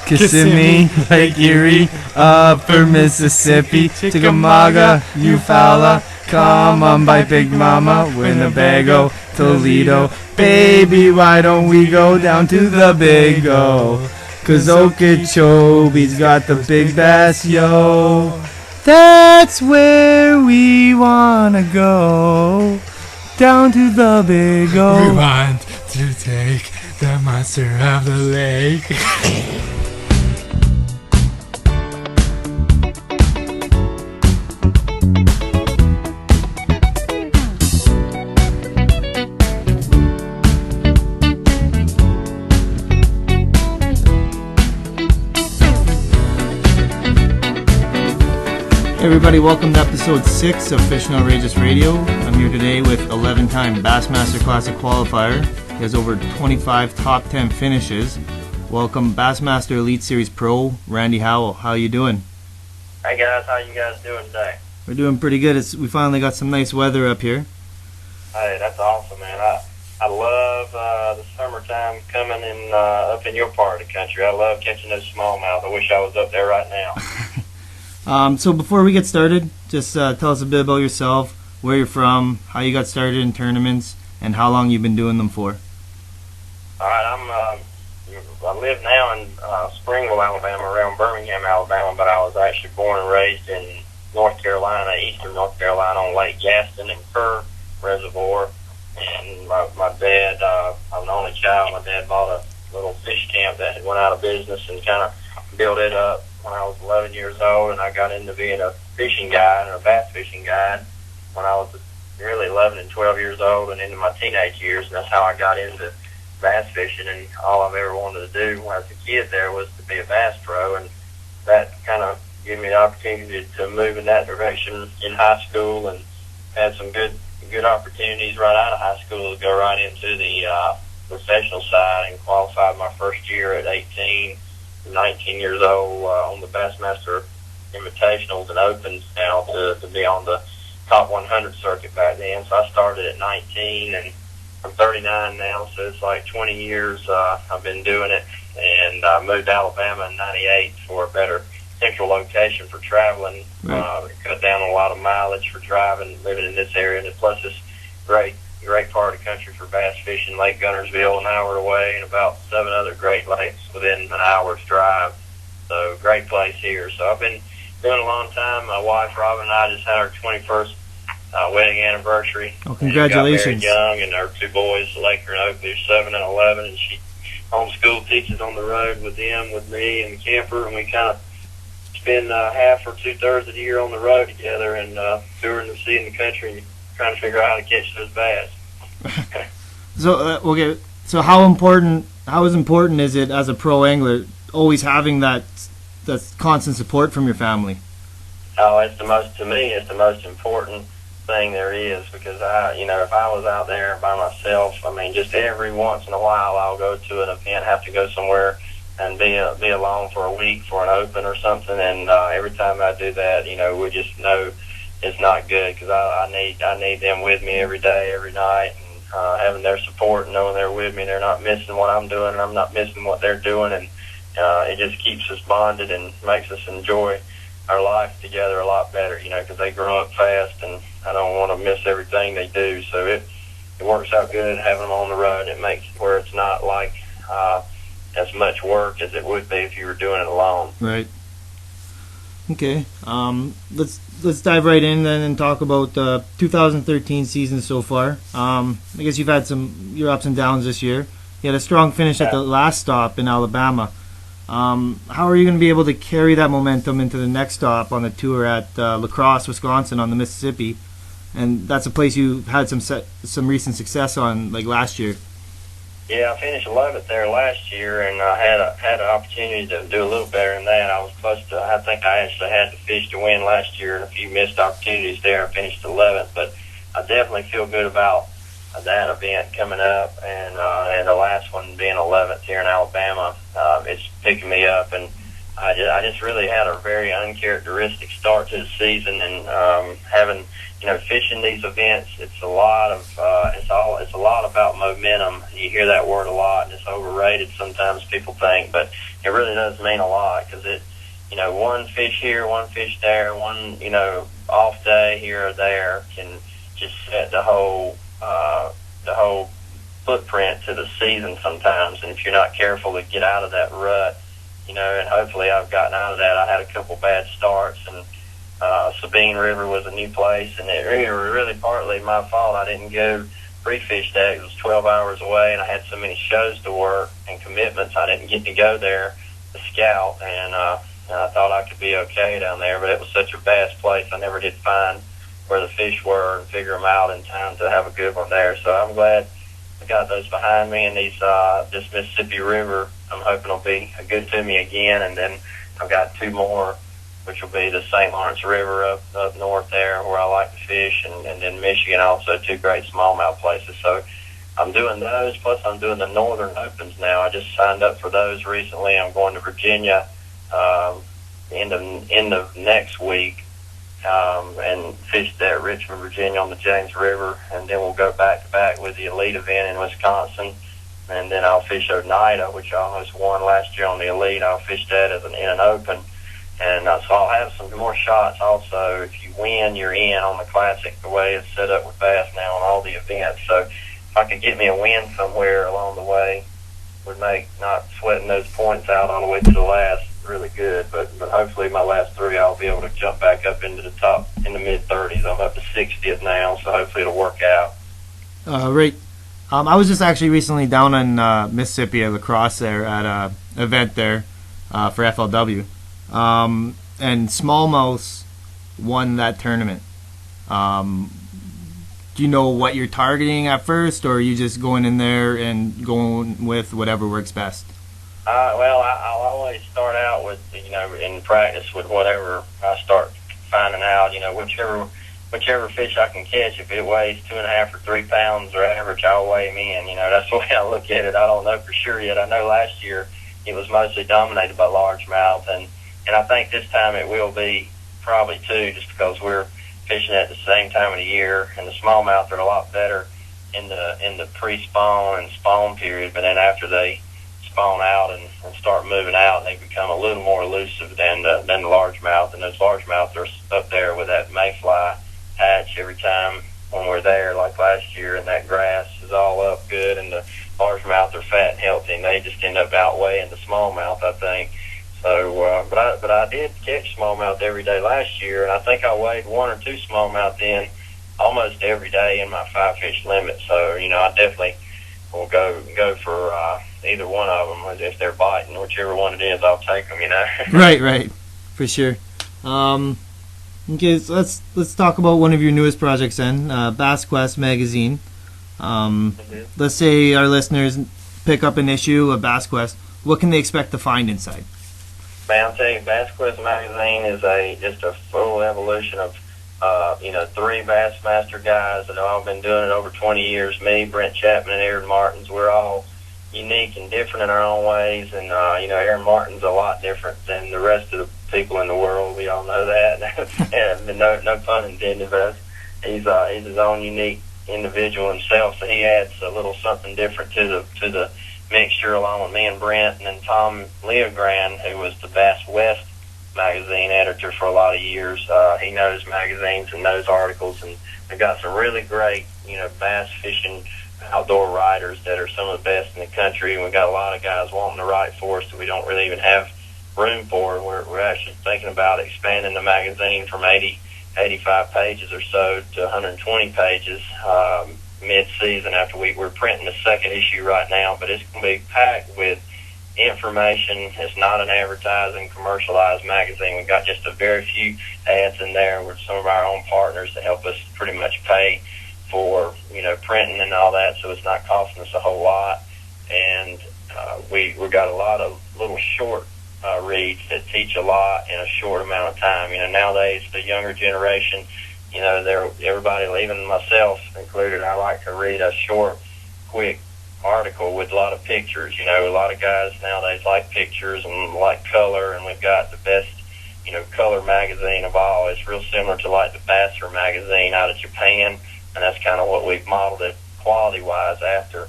kissing me like Erie, upper Mississippi, Chickamauga, Eufaula, come on by Big Mama, Winnebago, Toledo, baby, why don't we go down to the Big O? 'Cause Okeechobee's got the big bass, yo. That's where we wanna go, down to the Big O. We want to take the monster of the lake. Hey everybody, welcome to episode 6 of Fishing Outrageous Radio. I'm here today with 11-time Bassmaster Classic qualifier. He has over 25 top 10 finishes. Welcome Bassmaster Elite Series Pro, Randy Howell. How you doing? Hey guys, how you guys doing today? We're doing pretty good. We finally got some nice weather up here. Hey, that's awesome, man. I love the summertime coming in up in your part of the country. I love catching those smallmouth. I wish I was up there right now. So before we get started, just tell us a bit about yourself, where you're from, how you got started in tournaments, and how long you've been doing them for. All right, I live now in Springville, Alabama, around Birmingham, Alabama, but I was actually born and raised in North Carolina, eastern North Carolina, on Lake Gaston and Kerr Reservoir. And my dad, I'm the only child. My dad bought a little fish camp that had went out of business and kind of built it up when I was 11 years old, and I got into being a fishing guide and a bass fishing guide when I was really 11 and 12 years old and into my teenage years, and that's how I got into bass fishing. And all I've ever wanted to do when I was a kid there was to be a bass pro, and that kind of gave me the opportunity to move in that direction in high school, and had some good opportunities right out of high school to go right into the professional side, and qualified my first year at 19 years old on the Bassmaster Invitationals and Opens now to be on the top 100 circuit back then. So I started at 19, and I'm 39 now, so it's like 20 years I've been doing it. And I moved to Alabama in 98 for a better central location for traveling. Right. Cut down a lot of mileage for driving, living in this area, and plus this great part of the country for bass fishing. Lake Guntersville, an hour away, and about 7 other Great Lakes within an hour's drive. So great place here. So I've been doing a long time. My wife Robin and I just had our 21st wedding anniversary. Oh, congratulations! And got married young, and our 2 boys, Laker and Oakley, are 7 and 11, and she homeschool teaches on the road with them, with me and the camper, and we kind of spend half or 2/3 of the year on the road together and touring and seeing the country and trying to figure out how to catch those bass. So okay, so how important is it as a pro angler always having that constant support from your family? Oh, to me, it's the most important thing there is, because if I was out there by myself, I mean, just every once in a while I'll go to an event, have to go somewhere and be alone for a week for an open or something, and every time I do that, we just know it's not good, because I need them with me every day, every night, and having their support and knowing they're with me, they're not missing what I'm doing, and I'm not missing what they're doing, and it just keeps us bonded and makes us enjoy our life together a lot better, because they grow up fast, and I don't want to miss everything they do. So it works out good having them on the road. It makes it where it's not like as much work as it would be if you were doing it alone. Right. Okay. Let's dive right in then and talk about the 2013 season so far. I guess you've had your ups and downs this year. You had a strong finish at the last stop in Alabama. How are you going to be able to carry that momentum into the next stop on the tour at La Crosse, Wisconsin, on the Mississippi? And that's a place you had some recent success on, like last year. Yeah, I finished 11th there last year, and I had an opportunity to do a little better than that. I was close to. I think I actually had the fish to win last year, and a few missed opportunities there. I finished 11th, but I definitely feel good about that event coming up, and the last one being 11th here in Alabama. It's picking me up, and I just really had a very uncharacteristic start to the season, and having fishing these events, it's a lot about momentum. You hear that word a lot, and it's overrated sometimes, people think, but it really does mean a lot, because it, one fish here, one fish there, one, off day here or there can just set the whole footprint to the season sometimes. And if you're not careful to get out of that rut, and hopefully I've gotten out of that. I had a couple bad starts, and Sabine River was a new place, and it really partly my fault. I didn't go pre-fish that. It was 12 hours away, and I had so many shows to work and commitments. I didn't get to go there to scout, and I thought I could be okay down there, but it was such a vast place. I never did find where the fish were and figure them out in time to have a good one there. So I'm glad I got those behind me, and this Mississippi River, I'm hoping will be good to me again. And then I've got two more, which will be the St. Lawrence River up north there, where I like to fish, and then Michigan also, two great smallmouth places. So I'm doing those, plus I'm doing the Northern Opens now. I just signed up for those recently. I'm going to Virginia end of next week, and fished at Richmond, Virginia on the James River, and then we'll go back to back with the elite event in Wisconsin, and then I'll fish Oneida, which I almost won last year on the elite. I'll fish that in an open, and so I'll have some more shots also. If you win, you're in on the Classic, the way it's set up with bass now on all the events. So if I could get me a win somewhere along the way, would make not sweating those points out all the way to the last really good, but hopefully my last three I'll be able to jump back up into the top in the mid-30s. I'm up to 60th now, so hopefully it'll work out. Right. I was just actually recently down in Mississippi at La Crosse there at an event there for FLW, and smallmouth won that tournament. Do you know what you're targeting at first, or are you just going in there and going with whatever works best? Well, I'll always start out with, in practice with whatever I start finding out, whichever fish I can catch. If it weighs 2.5 or 3 pounds or average, I'll weigh him in. That's the way I look at it. I don't know for sure yet. I know last year it was mostly dominated by largemouth, and I think this time it will be probably too, just because we're fishing at the same time of the year, and the smallmouth are a lot better in the pre-spawn and spawn period, but then after they spawn out and start moving out, they become a little more elusive than the largemouth. And those largemouth are up there with that mayfly hatch every time when we're there, like last year, and that grass is all up good, and the largemouth are fat and healthy, and they just end up outweighing the smallmouth, I think. So, but I did catch smallmouth every day last year, and I think I weighed 1 or 2 smallmouth in almost every day in my 5-fish limit. So, I definitely will go for either one of them. If they're biting, whichever one it is, I'll take them. Right, for sure. Okay, so let's talk about one of your newest projects then, Bass Quest magazine. Let's say our listeners pick up an issue of Bass Quest. What can they expect to find inside? Man, I'll tell you, Bass Quest magazine is just a full evolution of 3 Bassmaster guys that have all been doing it over 20 years. Me, Brent Chapman, and Aaron Martins. We're all unique and different in our own ways, and Aaron Martin's a lot different than the rest of the people in the world. We all know that. And no pun intended, but he's his own unique individual himself, so he adds a little something different to the mixture, along with me and Brent, and then Tom Leogran, who was the Bass West magazine editor for a lot of years. He knows magazines and knows articles, and we've got some really great bass fishing outdoor writers that are some of the best in the country, and we've got a lot of guys wanting to write for us that we don't really even have room for. We're actually thinking about expanding the magazine from 85 pages or so to 120 pages mid-season. After we're printing the second issue right now, but it's going to be packed with information. It's not an advertising, commercialized magazine. We've got just a very few ads in there with some of our own partners that help us pretty much pay for printing and all that, so it's not costing us a whole lot. And we've got a lot of little short reads that teach a lot in a short amount of time. Nowadays the younger generation, everybody, even myself included, I like to read a short, quick article with a lot of pictures. A lot of guys nowadays like pictures and like color, and we've got the best, color magazine of all. It's real similar to like the Vassar magazine out of Japan, and that's kind of what we've modeled it quality-wise after.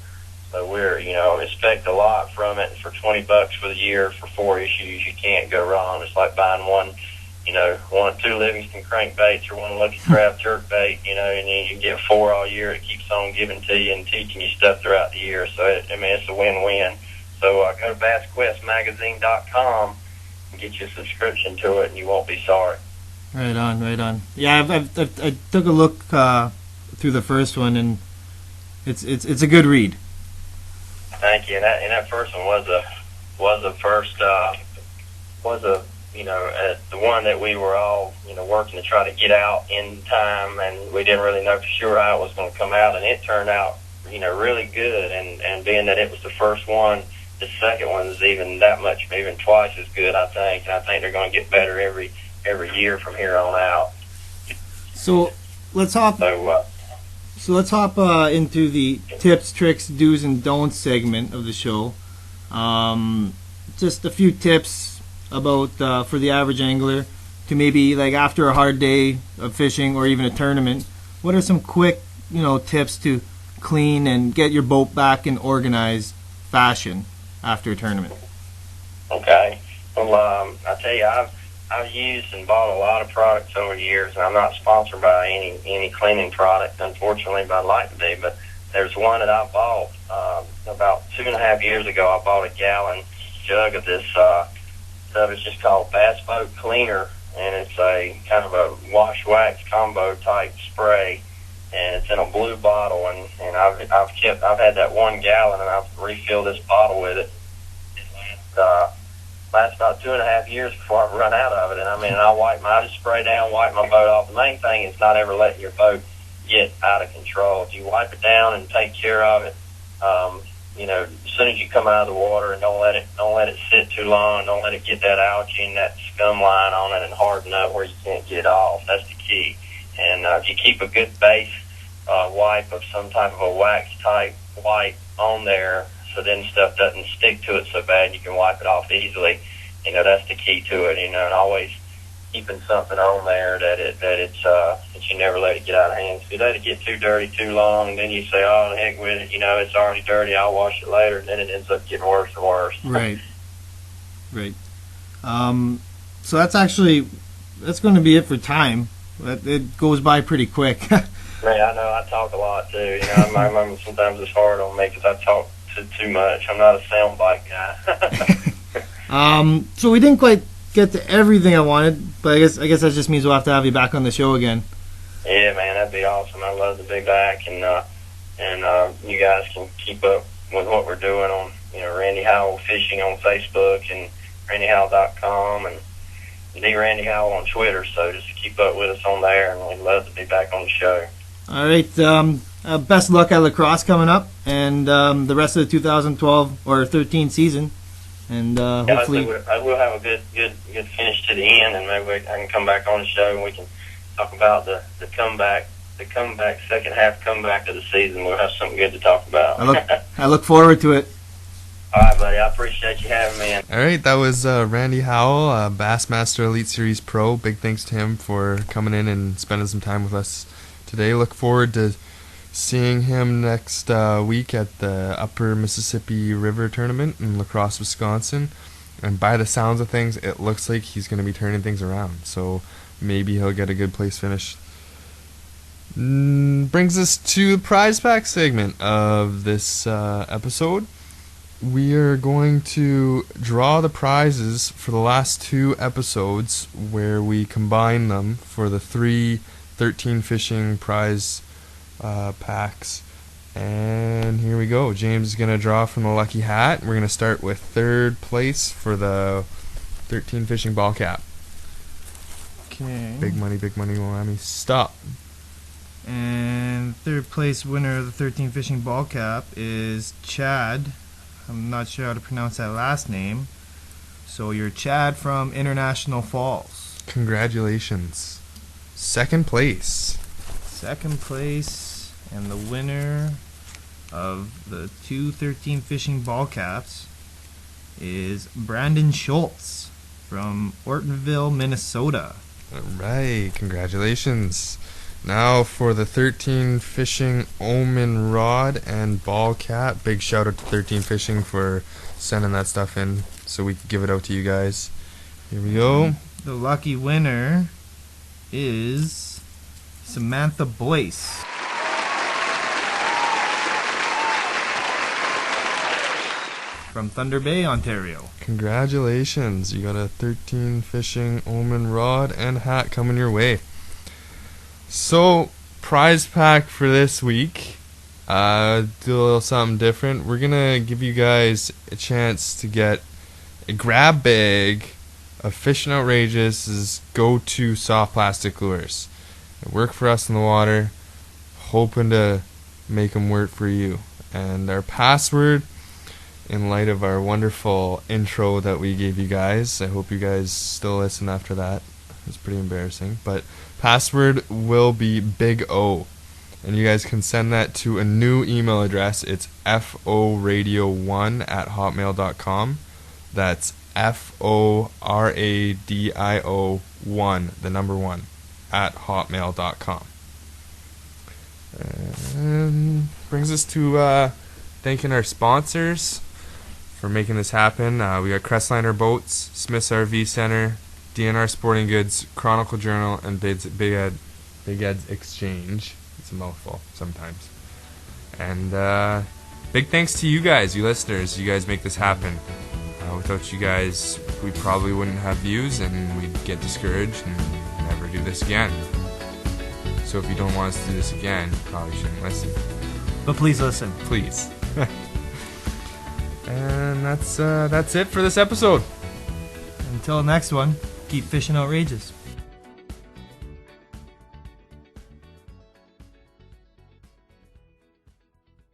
So we're, expect a lot from it. For $20 for the year for 4 issues, you can't go wrong. It's like buying one, 2 Livingston crankbaits or one Lucky Crab jerkbait, and then you get 4 all year. It keeps on giving to you and teaching you stuff throughout the year. So, it's a win-win. So go to BassQuestMagazine.com and get you a subscription to it, and you won't be sorry. Right on. Yeah, I took a look through the first one, and it's a good read. Thank you. And that first one was the one that we were all working to try to get out in time, and we didn't really know for sure how it was going to come out, and it turned out really good. And being that it was the first one, the second one is even twice as good, I think. And I think they're going to get better every year from here on out. So let's hop into the tips, tricks, do's, and don'ts segment of the show. Just a few tips about for the average angler to maybe, like, after a hard day of fishing or even a tournament. What are some quick tips to clean and get your boat back in organized fashion after a tournament? Okay. Well, I tell you, I've used and bought a lot of products over the years, and I'm not sponsored by any cleaning product, unfortunately, but I'd like to be. But there's one that I bought about 2.5 years ago. I bought a gallon jug of this stuff. It's just called Bass Boat Cleaner, and it's a kind of a wash wax combo type spray, and it's in a blue bottle. And I've had that 1 gallon, and I've refilled this bottle with it. It lasts about 2.5 years before I run out of it. And I just spray down, wipe my boat off. The main thing is not ever letting your boat get out of control. If you wipe it down and take care of it, as soon as you come out of the water, and don't let it sit too long, don't let it get that algae and that scum line on it and harden up where you can't get it off. That's the key. And if you keep a good base wipe of some type of a wax type wipe on there, so then stuff doesn't stick to it so bad, you can wipe it off easily. That's the key to it. And always keeping something on there that you never let it get out of hand. If you let it get too dirty too long, and then you say, "Oh, the heck with it," it's already dirty, I'll wash it later, and then it ends up getting worse and worse. Right. So that's going to be it for time. It goes by pretty quick. Man, I know I talk a lot too. Sometimes it's hard on me because I talk too much. I'm not a soundbite guy. So we didn't quite get to everything I wanted, but I guess that just means we'll have to have you back on the show again. Yeah, man, that'd be awesome. I'd love to be back, and you guys can keep up with what we're doing on Randy Howell Fishing on Facebook and RandyHowell.com and Randy Howell on Twitter. So just keep up with us on there, and we'd love to be back on the show. All right. Best luck at lacrosse coming up, and the rest of the 2012 or 13 season. And hopefully we'll have a good finish to the end, and maybe I can come back on the show and we can talk about the comeback, second half comeback of the season. We'll have something good to talk about. I look forward to it. All right, buddy. I appreciate you having me. All right, that was Randy Howell, Bassmaster Elite Series Pro. Big thanks to him for coming in and spending some time with us today. Look forward to seeing him next week at the Upper Mississippi River Tournament in La Crosse, Wisconsin. And by the sounds of things, it looks like he's going to be turning things around. So maybe he'll get a good place finish. Brings us to the prize pack segment of this episode. We are going to draw the prizes for the last 2 episodes where we combine them for the 3 13 fishing prize packs. And here we go. James is going to draw from the lucky hat. We're going to start with 3rd place for the 13 fishing ball cap. Okay. Big money, Miami. Stop. And 3rd place winner of the 13 fishing ball cap is Chad. I'm not sure how to pronounce that last name. So you're Chad from International Falls. Congratulations. 2nd place. 2nd place, and the winner of the 213 fishing ball caps is Brandon Schultz from Ortonville, Minnesota. All right, congratulations. Now for the 13 Fishing Omen Rod and Ball Cap. Big shout out to 13 Fishing for sending that stuff in so we could give it out to you guys. Here we go. The lucky winner is Samantha Boyce. From Thunder Bay, Ontario. Congratulations. You got a 13 Fishing Omen Rod and hat coming your way. So, prize pack for this week. Do a little something different. We're going to give you guys a chance to get a grab bag of Fishing Outrageous' go-to soft plastic lures. They work for us in the water, hoping to make them work for you. And our password, in light of our wonderful intro that we gave you guys, I hope you guys still listen after that. It was pretty embarrassing. But password will be Big O. And you guys can send that to a new email address. It's foradio1@hotmail.com. That's FORADIO1, the number 1, at hotmail.com. And brings us to thanking our sponsors for making this happen. We got Crestliner Boats, Smith's RV Center, DNR Sporting Goods, Chronicle Journal, and Big Ed's Exchange. It's a mouthful sometimes. And big thanks to you guys, you listeners. You guys make this happen. Without you guys, we probably wouldn't have views, and we'd get discouraged and never do this again. So if you don't want us to do this again, you probably shouldn't listen. But please listen. Please. And that's it for this episode. Until next one, keep fishing outrageous.